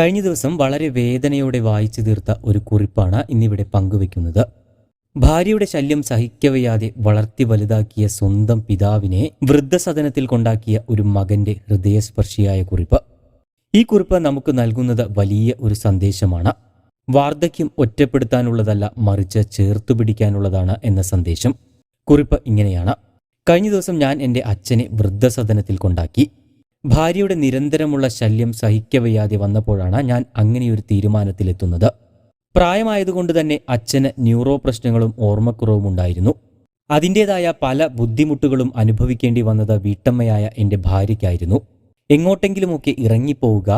കഴിഞ്ഞ ദിവസം വളരെ വേദനയോടെ വായിച്ചു തീർത്ത ഒരു കുറിപ്പാണ് ഇന്നിവിടെ പങ്കുവെക്കുന്നത്. ഭാര്യയുടെ ശല്യം സഹിക്കവയ്യാതെ വളർത്തി വലുതാക്കിയ സ്വന്തം പിതാവിനെ വൃദ്ധസദനത്തിൽ കൊണ്ടാക്കിയ ഒരു മകന്റെ ഹൃദയസ്പർശിയായ കുറിപ്പ്. ഈ കുറിപ്പ് നമുക്ക് നൽകുന്നത് വലിയ ഒരു സന്ദേശമാണ്. വാർദ്ധക്യം ഒറ്റപ്പെടുത്താനുള്ളതല്ല, മറിച്ച് ചേർത്തു പിടിക്കാനുള്ളതാണ് എന്ന സന്ദേശം. കുറിപ്പ് ഇങ്ങനെയാണ്: കഴിഞ്ഞ ദിവസം ഞാൻ എൻ്റെ അച്ഛനെ വൃദ്ധസദനത്തിൽ കൊണ്ടാക്കി. ഭാര്യയുടെ നിരന്തരമുള്ള ശല്യം സഹിക്കവയ്യാതെ വന്നപ്പോഴാണ് ഞാൻ അങ്ങനെയൊരു തീരുമാനത്തിലെത്തുന്നത്. പ്രായമായതുകൊണ്ട് തന്നെ അച്ഛന് ന്യൂറോ പ്രശ്നങ്ങളും ഓർമ്മക്കുറവും ഉണ്ടായിരുന്നു. അതിൻ്റേതായ പല ബുദ്ധിമുട്ടുകളും അനുഭവിക്കേണ്ടി വന്നത് വീട്ടമ്മയായ എൻ്റെ ഭാര്യയ്ക്കായിരുന്നു. എങ്ങോട്ടെങ്കിലുമൊക്കെ ഇറങ്ങിപ്പോവുക,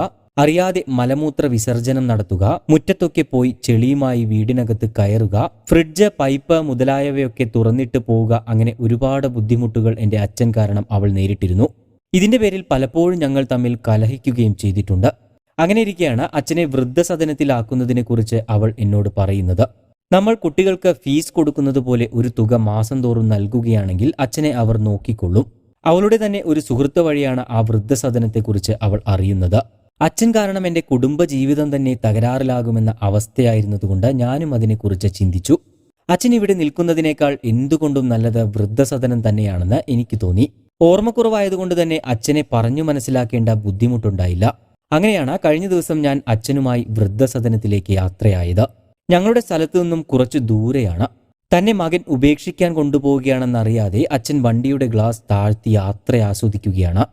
അറിയാതെ മലമൂത്ര വിസർജനം നടത്തുക, മുറ്റത്തൊക്കെ പോയി ചെളിയുമായി വീടിനകത്ത് കയറുക, ഫ്രിഡ്ജ്, പൈപ്പ് മുതലായവയൊക്കെ തുറന്നിട്ട് പോവുക, അങ്ങനെ ഒരുപാട് ബുദ്ധിമുട്ടുകൾ എൻ്റെ അച്ഛൻ കാരണം അവൾ നേരിട്ടിരുന്നു. ഇതിന്റെ പേരിൽ പലപ്പോഴും ഞങ്ങൾ തമ്മിൽ കലഹിക്കുകയും ചെയ്തിട്ടുണ്ട്. അങ്ങനെ ഇരിക്കെയാണ് അച്ഛനെ വൃദ്ധസദനത്തിലാക്കുന്നതിനെ കുറിച്ച് അവൾ എന്നോട് പറയുന്നത്. നമ്മൾ കുട്ടികൾക്ക് ഫീസ് കൊടുക്കുന്നത് പോലെ ഒരു തുക മാസം തോറും നൽകുകയാണെങ്കിൽ അച്ഛനെ അവർ നോക്കിക്കൊള്ളും. അവളുടെ തന്നെ ഒരു സുഹൃത്ത് വഴിയാണ് ആ വൃദ്ധസദനത്തെക്കുറിച്ച് അവൾ അറിയുന്നത്. അച്ഛൻ കാരണം എൻ്റെ കുടുംബജീവിതം തന്നെ തകരാറിലാകുമെന്ന അവസ്ഥയായിരുന്നതുകൊണ്ട് ഞാനും അതിനെക്കുറിച്ച് ചിന്തിച്ചു. അച്ഛൻ ഇവിടെ നിൽക്കുന്നതിനേക്കാൾ എന്തുകൊണ്ടും നല്ലത് വൃദ്ധസദനം തന്നെയാണെന്ന് എനിക്ക് തോന്നി. ഓർമ്മക്കുറവായതുകൊണ്ട് തന്നെ അച്ഛനെ പറഞ്ഞു മനസ്സിലാക്കേണ്ട ബുദ്ധിമുട്ടുണ്ടായില്ല. അങ്ങനെയാണ് കഴിഞ്ഞ ദിവസം ഞാൻ അച്ഛനുമായി വൃദ്ധസദനത്തിലേക്ക് യാത്രയായത്. ഞങ്ങളുടെ സ്ഥലത്തു നിന്നും കുറച്ചു ദൂരെയാണ്. തന്നെ മകൻ ഉപേക്ഷിക്കാൻ കൊണ്ടുപോവുകയാണെന്നറിയാതെ അച്ഛൻ വണ്ടിയുടെ ഗ്ലാസ് താഴ്ത്തി യാത്ര ആസ്വദിക്കുകയാണ്.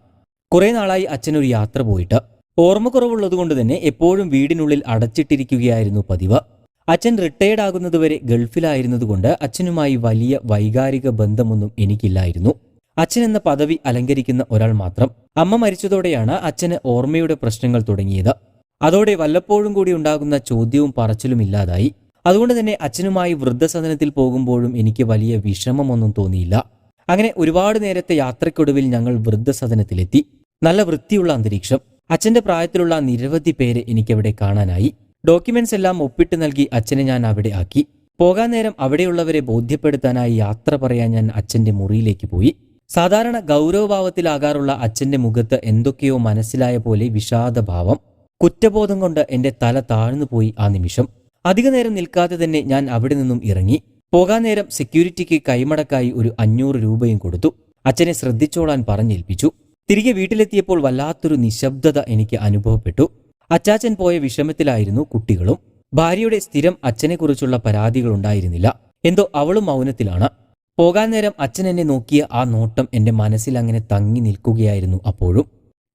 കുറെ നാളായി അച്ഛനൊരു യാത്ര പോയിട്ട്. ഓർമ്മക്കുറവുള്ളതുകൊണ്ട് തന്നെ എപ്പോഴും വീടിനുള്ളിൽ അടച്ചിട്ടിരിക്കുകയായിരുന്നു പതിവ്. അച്ഛൻ റിട്ടയർഡ് ആകുന്നതുവരെ ഗൾഫിലായിരുന്നതുകൊണ്ട് അച്ഛനുമായി വലിയ വൈകാരിക ബന്ധമൊന്നും എനിക്കില്ലായിരുന്നു. അച്ഛൻ എന്ന പദവി അലങ്കരിക്കുന്ന ഒരാൾ മാത്രം. അമ്മ മരിച്ചതോടെയാണ് അച്ഛന് ഓർമ്മയുടെ പ്രശ്നങ്ങൾ തുടങ്ങിയത്. അതോടെ വല്ലപ്പോഴും കൂടി ഉണ്ടാകുന്ന ചോദ്യവും പറച്ചിലും ഇല്ലാതായി. അതുകൊണ്ട് തന്നെ അച്ഛനുമായി വൃദ്ധസദനത്തിൽ പോകുമ്പോഴും എനിക്ക് വലിയ വിഷമമൊന്നും തോന്നിയില്ല. അങ്ങനെ ഒരുപാട് നേരത്തെ യാത്രയ്ക്കൊടുവിൽ ഞങ്ങൾ വൃദ്ധസദനത്തിലെത്തി. നല്ല വൃത്തിയുള്ള അന്തരീക്ഷം. അച്ഛന്റെ പ്രായത്തിലുള്ള നിരവധി പേരെ എനിക്കവിടെ കാണാനായി. ഡോക്യുമെന്റ്സ് എല്ലാം ഒപ്പിട്ട് നൽകി അച്ഛനെ ഞാൻ അവിടെ ആക്കി. പോകാൻ നേരം അവിടെയുള്ളവരെ ബോധ്യപ്പെടുത്താനായി യാത്ര പറയാൻ ഞാൻ അച്ഛന്റെ മുറിയിലേക്ക് പോയി. സാധാരണ ഗൗരവഭാവത്തിലാകാറുള്ള അച്ഛന്റെ മുഖത്ത് എന്തൊക്കെയോ മനസ്സിലായ പോലെ വിഷാദഭാവം. കുറ്റബോധം കൊണ്ട് എന്റെ തല താഴ്ന്നുപോയി ആ നിമിഷം. അധിക നേരം നിൽക്കാതെ തന്നെ ഞാൻ അവിടെ നിന്നും ഇറങ്ങി. പോകാൻ നേരം സെക്യൂരിറ്റിക്ക് കൈമടക്കായി ഒരു 500 രൂപയും കൊടുത്തു. അച്ഛനെ ശ്രദ്ധിച്ചോളാൻ പറഞ്ഞേൽപ്പിച്ചു. തിരികെ വീട്ടിലെത്തിയപ്പോൾ വല്ലാത്തൊരു നിശബ്ദത എനിക്ക് അനുഭവപ്പെട്ടു. അച്ചാച്ചൻ പോയ വിഷമത്തിലായിരുന്നു കുട്ടികളും. ഭാര്യയുടെ സ്ഥിരം അച്ഛനെക്കുറിച്ചുള്ള പരാതികൾ ഉണ്ടായിരുന്നില്ല. എന്തോ അവളും മൗനത്തിലാണ്. പോകാൻ നേരം അച്ഛൻ എന്നെ നോക്കിയ ആ നോട്ടം എൻ്റെ മനസ്സിൽ അങ്ങനെ തങ്ങി നിൽക്കുകയായിരുന്നു. അപ്പോഴും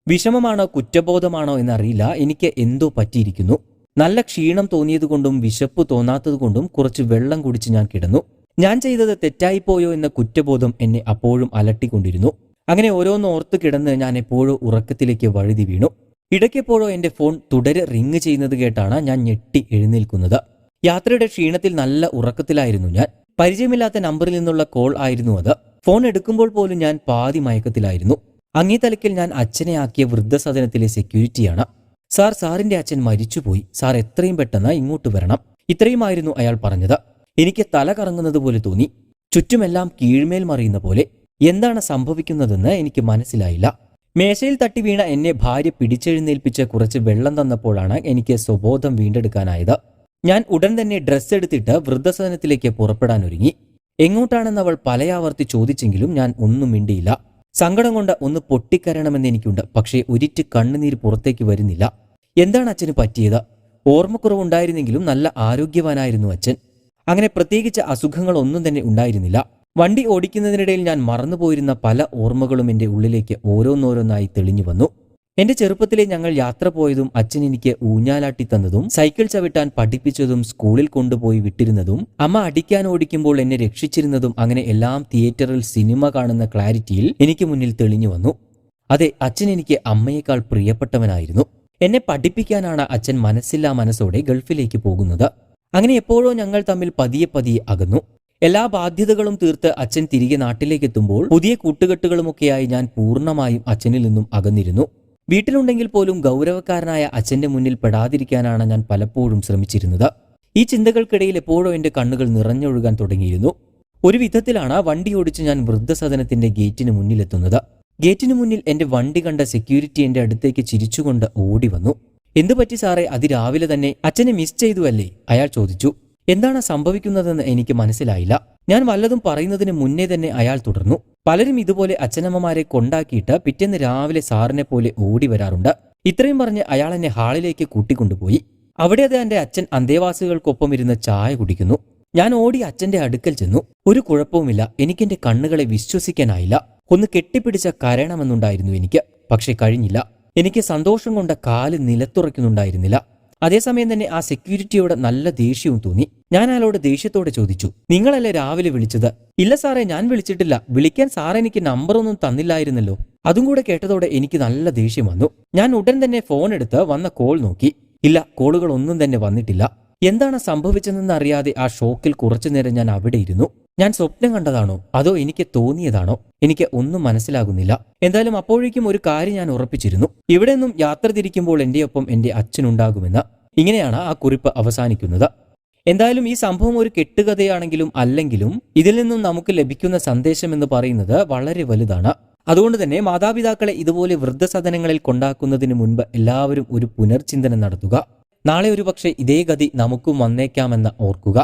വിഷമമാണോ കുറ്റബോധമാണോ എന്നറിയില്ല, എനിക്ക് എന്തോ പറ്റിയിരിക്കുന്നു. നല്ല ക്ഷീണം തോന്നിയതുകൊണ്ടും വിശപ്പ് തോന്നാത്തതുകൊണ്ടും കുറച്ച് വെള്ളം കുടിച്ച് ഞാൻ കിടന്നു. ഞാൻ ചെയ്തത് തെറ്റായിപ്പോയോ എന്ന കുറ്റബോധം എന്നെ അപ്പോഴും അലട്ടിക്കൊണ്ടിരുന്നു. അങ്ങനെ ഓരോന്ന് ഓർത്ത് കിടന്ന് ഞാൻ എപ്പോഴോ ഉറക്കത്തിലേക്ക് വഴുതി വീണു. ഇടയ്ക്കെപ്പോഴോ എൻ്റെ ഫോൺ തുടരെ റിങ് ചെയ്യുന്നത് കേട്ടാണ് ഞാൻ ഞെട്ടി എഴുന്നേൽക്കുന്നത്. യാത്രയുടെ ക്ഷീണത്തിൽ നല്ല ഉറക്കത്തിലായിരുന്നു ഞാൻ. പരിചയമില്ലാത്ത നമ്പറിൽ നിന്നുള്ള കോൾ ആയിരുന്നു അത്. ഫോൺ എടുക്കുമ്പോൾ പോലും ഞാൻ പാതി മയക്കത്തിലായിരുന്നു. അങ്ങേ തലയ്ക്കൽ ഞാൻ അച്ഛനെ ആക്കിയ വൃദ്ധസദനത്തിലെ സെക്യൂരിറ്റിയാണ്. സാറിന്റെ അച്ഛൻ മരിച്ചുപോയി. സാർ എത്രയും പെട്ടെന്ന് ഇങ്ങോട്ട് വരണം. ഇത്രയുമായിരുന്നു അയാൾ പറഞ്ഞത്. എനിക്ക് തല കറങ്ങുന്നത് പോലെ തോന്നി. ചുറ്റുമെല്ലാം കീഴ്മേൽ മറിയുന്ന പോലെ. എന്താണ് സംഭവിക്കുന്നതെന്ന് എനിക്ക് മനസ്സിലായില്ല. മേശയിൽ തട്ടി വീണ എന്നെ ഭാര്യ പിടിച്ചെഴുന്നേൽപ്പിച്ച് കുറച്ച് വെള്ളം തന്നപ്പോഴാണ് എനിക്ക് സ്വബോധം വീണ്ടെടുക്കാനായത്. ഞാൻ ഉടൻ തന്നെ ഡ്രസ്സ് എടുത്തിട്ട് വൃദ്ധസദനത്തിലേക്ക് പുറപ്പെടാനൊരുങ്ങി. എങ്ങോട്ടാണെന്ന് അവൾ പലയാവർത്തി ചോദിച്ചെങ്കിലും ഞാൻ ഒന്നും മിണ്ടിയില്ല. സങ്കടം കൊണ്ട് ഒന്ന് പൊട്ടിക്കരണമെന്ന് എനിക്കുണ്ട്. പക്ഷേ ഒരിറ്റ് കണ്ണുനീര് പുറത്തേക്ക് വരുന്നില്ല. എന്താണ് അച്ഛന് പറ്റിയത്? ഓർമ്മക്കുറവുണ്ടായിരുന്നെങ്കിലും നല്ല ആരോഗ്യവാനായിരുന്നു അച്ഛൻ. അങ്ങനെ പ്രത്യേകിച്ച് അസുഖങ്ങളൊന്നും തന്നെ ഉണ്ടായിരുന്നില്ല. വണ്ടി ഓടിക്കുന്നതിനിടയിൽ ഞാൻ മറന്നുപോയിരുന്ന പല ഓർമ്മകളും എൻ്റെ ഉള്ളിലേക്ക് ഓരോന്നോരോന്നായി തെളിഞ്ഞു വന്നു. എന്റെ ചെറുപ്പത്തിലെ ഞങ്ങൾ യാത്ര പോയതും അച്ഛൻ എനിക്ക് ഊഞ്ഞാലാട്ടി തന്നതും സൈക്കിൾ ചവിട്ടാൻ പഠിപ്പിച്ചതും സ്കൂളിൽ കൊണ്ടുപോയി വിട്ടിരുന്നതും അമ്മ അടിക്കാൻ ഓടിക്കുമ്പോൾ എന്നെ രക്ഷിച്ചിരുന്നതും, അങ്ങനെ എല്ലാം തിയേറ്ററിൽ സിനിമ കാണുന്ന ക്ലാരിറ്റിയിൽ എനിക്ക് മുന്നിൽ തെളിഞ്ഞു വന്നു. അതെ, അച്ഛൻ എനിക്ക് അമ്മയേക്കാൾ പ്രിയപ്പെട്ടവനായിരുന്നു. എന്നെ പഠിപ്പിക്കാനാണ് അച്ഛൻ മനസ്സില്ലാ മനസ്സോടെ ഗൾഫിലേക്ക് പോകുന്നത്. അങ്ങനെ എപ്പോഴോ ഞങ്ങൾ തമ്മിൽ പതിയെ പതിയെ അകന്നു. എല്ലാ ബാധ്യതകളും തീർത്ത് അച്ഛൻ തിരികെ നാട്ടിലേക്ക് എത്തുമ്പോൾ പുതിയ കൂട്ടുകെട്ടുകളുമൊക്കെയായി ഞാൻ പൂർണ്ണമായും അച്ഛനിൽ നിന്നും അകന്നിരുന്നു. വീട്ടിലുണ്ടെങ്കിൽ പോലും ഗൗരവക്കാരനായ അച്ഛന്റെ മുന്നിൽ പെടാതിരിക്കാനാണ് ഞാൻ പലപ്പോഴും ശ്രമിച്ചിരുന്നത്. ഈ ചിന്തകൾക്കിടയിൽ എപ്പോഴോ എന്റെ കണ്ണുകൾ നിറഞ്ഞൊഴുകാൻ തുടങ്ങിയിരുന്നു. ഒരു വിധത്തിലാണ് വണ്ടി ഓടിച്ച് ഞാൻ വൃദ്ധസദനത്തിന്റെ ഗേറ്റിന് മുന്നിലെത്തുന്നത്. ഗേറ്റിന് മുന്നിൽ എന്റെ വണ്ടി കണ്ട സെക്യൂരിറ്റി എന്റെ അടുത്തേക്ക് ചിരിച്ചുകൊണ്ട് ഓടി വന്നു. എന്തു പറ്റി സാറേ, അതിരാവിലെ തന്നെ അച്ഛനെ മിസ് ചെയ്തു അല്ലേ? അയാൾ ചോദിച്ചു. എന്താണ് സംഭവിക്കുന്നതെന്ന് എനിക്ക് മനസ്സിലായില്ല. ഞാൻ വല്ലതും പറയുന്നതിന് മുന്നേ തന്നെ അയാൾ തുടർന്നു. പലരും ഇതുപോലെ അച്ഛനമ്മമാരെ കൊണ്ടാക്കിയിട്ട് പിറ്റേന്ന് രാവിലെ സാറിനെ പോലെ ഓടി വരാറുണ്ട്. ഇത്രയും പറഞ്ഞ് അയാൾ എന്നെ ഹാളിലേക്ക് കൂട്ടിക്കൊണ്ടുപോയി. അവിടെ അത് എന്റെ അച്ഛൻ അന്തേവാസികൾക്കൊപ്പം ഇരുന്ന് ചായ കുടിക്കുന്നു. ഞാൻ ഓടി അച്ഛന്റെ അടുക്കൽ ചെന്നു. ഒരു കുഴപ്പവുമില്ല. എനിക്കെന്റെ കണ്ണുകളെ വിശ്വസിക്കാനായില്ല. ഒന്ന് കെട്ടിപ്പിടിച്ച കരയണമെന്നുണ്ടായിരുന്നു എനിക്ക്. പക്ഷെ കഴിഞ്ഞില്ല. എനിക്ക് സന്തോഷം കൊണ്ട് കാല് നിലത്തുറയ്ക്കുന്നുണ്ടായിരുന്നില്ല. അതേസമയം തന്നെ ആ സെക്യൂരിറ്റിയോട് നല്ല ദേഷ്യവും തോന്നി. ഞാൻ അയാളോട് ദേഷ്യത്തോടെ ചോദിച്ചു, നിങ്ങളല്ലേ രാവിലെ വിളിച്ചത്? ഇല്ല സാറേ, ഞാൻ വിളിച്ചിട്ടില്ല. വിളിക്കാൻ സാർ എനിക്ക് നമ്പറൊന്നും തന്നില്ലായിരുന്നല്ലോ. അതും കൂടെ കേട്ടതോടെ എനിക്ക് നല്ല ദേഷ്യം വന്നു. ഞാൻ ഉടൻ തന്നെ ഫോൺ എടുത്ത് വന്ന കോൾ നോക്കി. ഇല്ല, കോളുകളൊന്നും തന്നെ വന്നിട്ടില്ല. എന്താണ് സംഭവിച്ചതെന്ന് അറിയാതെ ആ ഷോക്കിൽ കുറച്ചുനേരം ഞാൻ അവിടെ ഇരുന്നു. ഞാൻ സ്വപ്നം കണ്ടതാണോ അതോ എനിക്ക് തോന്നിയതാണോ? എനിക്ക് ഒന്നും മനസ്സിലാകുന്നില്ല. എന്തായാലും അപ്പോഴേക്കും ഒരു കാര്യം ഞാൻ ഉറപ്പിച്ചിരുന്നു, ഇവിടെ നിന്നും യാത്ര തിരിക്കുമ്പോൾ എന്റെ ഒപ്പം എന്റെ അച്ഛനുണ്ടാകുമെന്ന്. ഇങ്ങനെയാണ് ആ കുറിപ്പ് അവസാനിക്കുന്നത്. എന്തായാലും ഈ സംഭവം ഒരു കെട്ടുകഥയാണെങ്കിലും അല്ലെങ്കിലും ഇതിൽ നിന്നും നമുക്ക് ലഭിക്കുന്ന സന്ദേശം എന്ന് പറയുന്നത് വളരെ വലുതാണ്. അതുകൊണ്ട് തന്നെ മാതാപിതാക്കളെ ഇതുപോലെ വൃദ്ധസദനങ്ങളിൽ കൊണ്ടാക്കുന്നതിന് മുൻപ് എല്ലാവരും ഒരു പുനർചിന്തനം നടത്തുക. നാളെ ഒരുപക്ഷെ ഇതേ ഗതി നമുക്കും വന്നേക്കാമെന്ന് ഓർക്കുക.